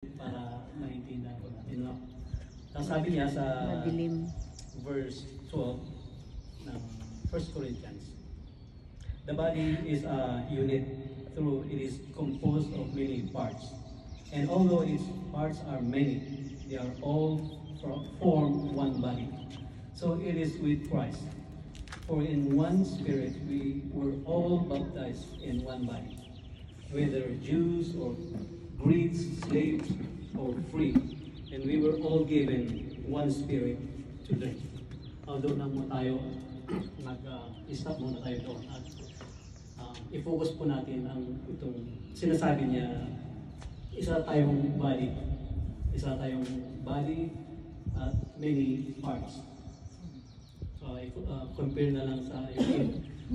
para maintindihan ko natin. No? Ang sabi niya sa verse 12 ng 1 Corinthians, the body is a unit through it is composed of many parts. And although its parts are many, they are all form one body. So it is with Christ. For in one Spirit we were all baptized in one body, whether Jews or Greeks, slaves or free, and we were all given one Spirit to drink. Doon lang mo tayo, stop muna tayo doon at i-focus po natin ang itong sinasabi niya, isa tayong body at many parts. Compare na lang sa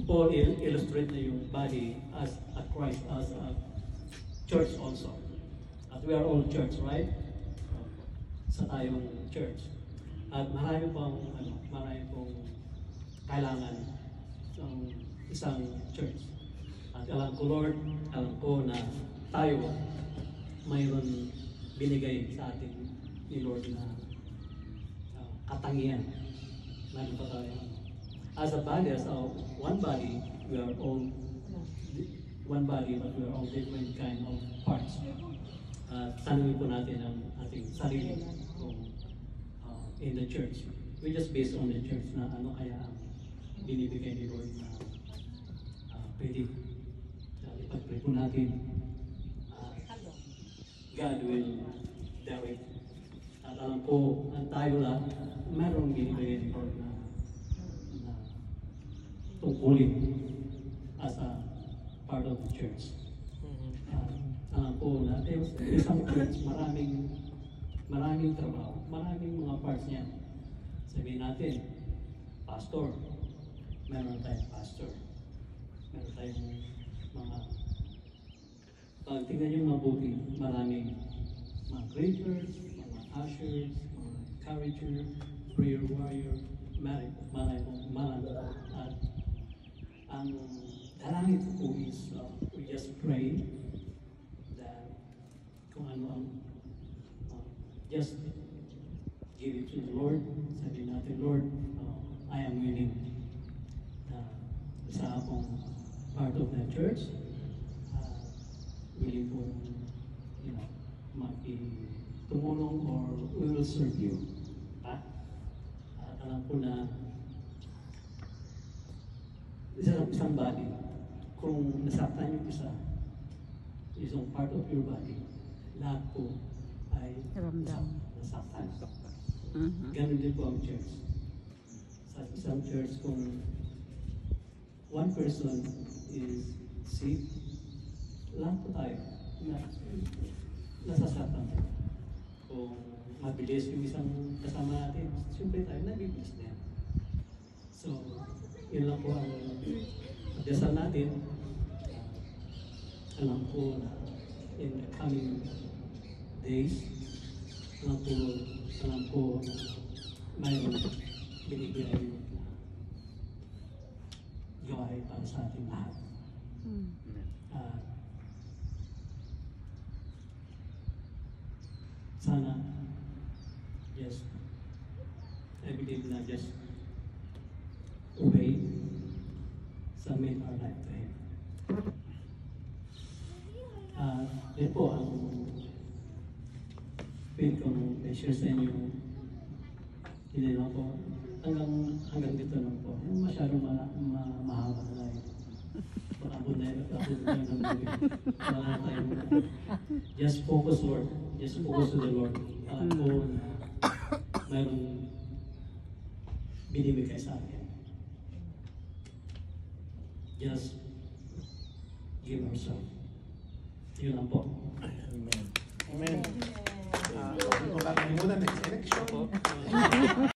Paul illustrate na yung body as a Christ, as a church also. At we are all church, right? Sa tayong church. At marami pong kailangan ng isang church. At alam ko, Lord, alam ko na tayo mayroon binigay sa atin ni Lord na katangian. Meron pa tayo. As a body, as one body, we are all one body, but we are all different kind of parts. Tanungin po natin ang ating sarili kung in the church. We just based on the church na ano kaya ang binibigay ni Lord na pwede. Ipag-pray po natin. God will direct. At alam ko, ang tayo lang, merong binibigay ni Lord na tungkulin as a part of the church. Alam ko na isang church, maraming trabaho, maraming mga parts niya. Sabihin natin, pastor, meron tayong pastor, meron tayong mga tingnan yung mabuti, maraming mga greeters, mga ushers, mga encourager, prayer warrior, maraming at ang dalangin ko po is we just pray that kung ano ang just give it to the Lord. Sabihin natin, Lord, I am willing sa akong part of the church. Willing po, tumulong or we will serve you. At alam ko na isang body, kung nasaktan yung isang part of your body, lahat po ay nasaktan. Ganun din po ang church. Sa isang church, kung one person is sick, lahat po tayo nasasaktan. Kung mabilis yung isang kasama natin, siyempre tayo nabibilis na yan. So, yun lang po ang dasal natin. Alam ko na in the coming days, alam ko na mayroon binigay na gawain para sa ating lahat. Sana, just, I believe na just obey, submit our life to Him. Yan po ang pwede kong i-share sa inyo. Hindi lang po, hanggang dito lang po. Yung masyadong mahaba na tayo. Abot na ng gabi. Wala tayong just focus, Lord. Just focus to the Lord. Alam ko na mayroong binibigay sa akin. Just give ourselves. Yun lang po. Amen. Amen. Kung kakalimutan, next election.